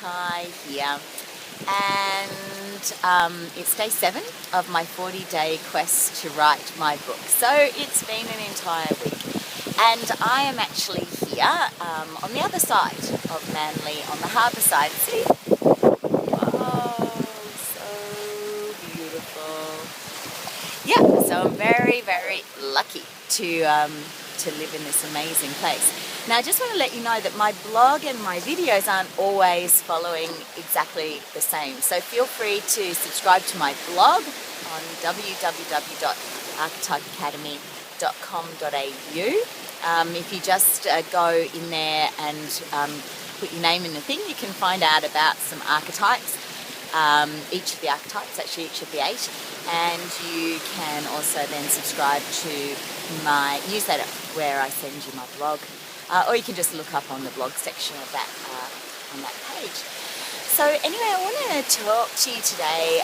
Kai here, and it's day 7 of my 40-day quest to write my book. So it's been an entire week, and I am actually here on the other side of Manly, on the harbour side. See? Oh, so beautiful. Yeah, so I'm very, very lucky to live in this amazing place. Now, I just want to let you know that my blog and my videos aren't always following exactly the same. So feel free to subscribe to my blog on www.archetypeacademy.com.au. If you just go in there and put your name in the thing, you can find out about some archetypes. Each of the archetypes, actually each of the 8, and you can also then subscribe to my newsletter where I send you my blog, or you can just look up on the blog section of that on that page. So anyway, I want to talk to you today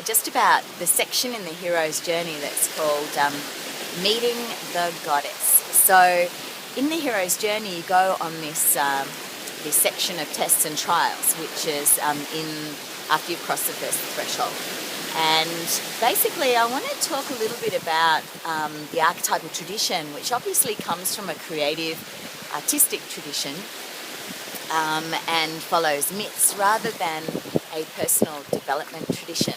just about the section in the hero's journey that's called Meeting the Goddess. So in the hero's journey, you go on this section of tests and trials, which is after you've crossed the first threshold. And basically I want to talk a little bit about the archetypal tradition, which obviously comes from a creative artistic tradition and follows myths rather than a personal development tradition.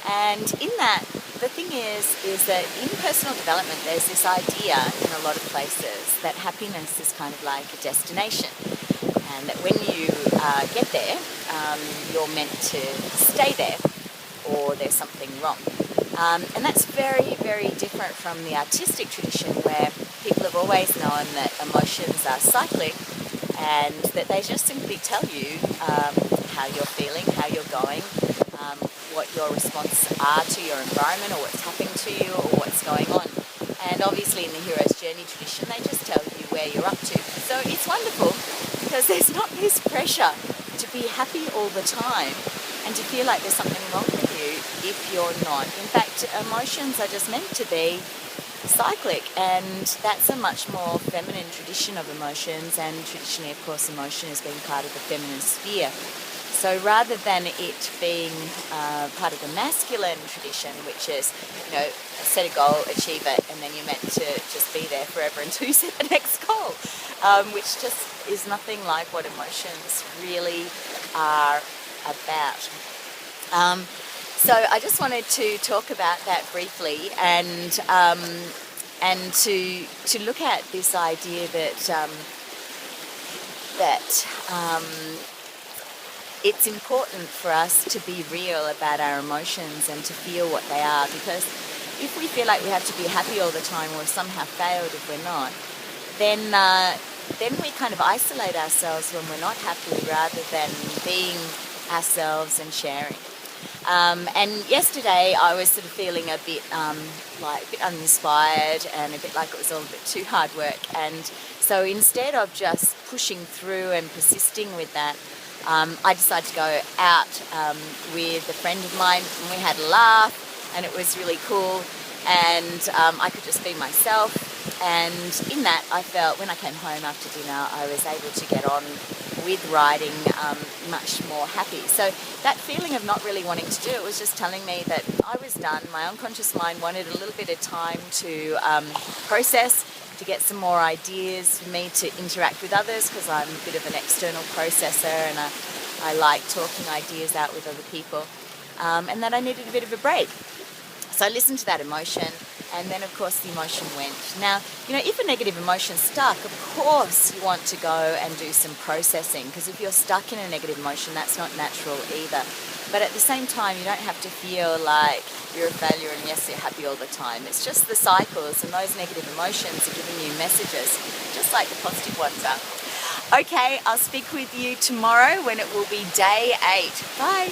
And in that, the thing is that in personal development there's this idea in a lot of places that happiness is kind of like a destination, and that when you get there, you're meant to stay there, or there's something wrong. And that's very, very different from the artistic tradition, where people have always known that emotions are cyclic, and that they just simply tell you how you're feeling, how you're going, what your responses are to your environment, or what's happening to you, or what's going on. And obviously in the hero's journey tradition, they just tell you where you're up to. So it's wonderful, because there's not this pressure to be happy all the time and to feel like there's something wrong with you if you're not. In fact, emotions are just meant to be cyclic, and that's a much more feminine tradition of emotions, and traditionally, of course, emotion has been part of the feminine sphere. So rather than it being part of the masculine tradition, which is, set a goal, achieve it, and then you're meant to just be there forever until you set the next goal, which just is nothing like what emotions really are about. So I just wanted to talk about that briefly, and to look at this idea that it's important for us to be real about our emotions and to feel what they are, because if we feel like we have to be happy all the time, or somehow failed if we're not, then we kind of isolate ourselves when we're not happy, rather than being ourselves and sharing. And yesterday I was sort of feeling a bit uninspired, and a bit like it was all a bit too hard work. And so instead of just pushing through and persisting with that, I decided to go out with a friend of mine, and we had a laugh, and it was really cool, and I could just be myself. And in that, I felt when I came home after dinner, I was able to get on with writing much more happy. So that feeling of not really wanting to do it was just telling me that I was done. My unconscious mind wanted a little bit of time to process, to get some more ideas, for me to interact with others, because I'm a bit of an external processor, and I like talking ideas out with other people, and that I needed a bit of a break. So I listened to that emotion, and then of course the emotion went. Now, if a negative emotion stuck, of course you want to go and do some processing, because if you're stuck in a negative emotion, that's not natural either. But at the same time, you don't have to feel like you're a failure and yes, you're happy all the time. It's just the cycles, and those negative emotions are giving you messages, just like the positive ones are. Okay, I'll speak with you tomorrow when it will be day 8. Bye.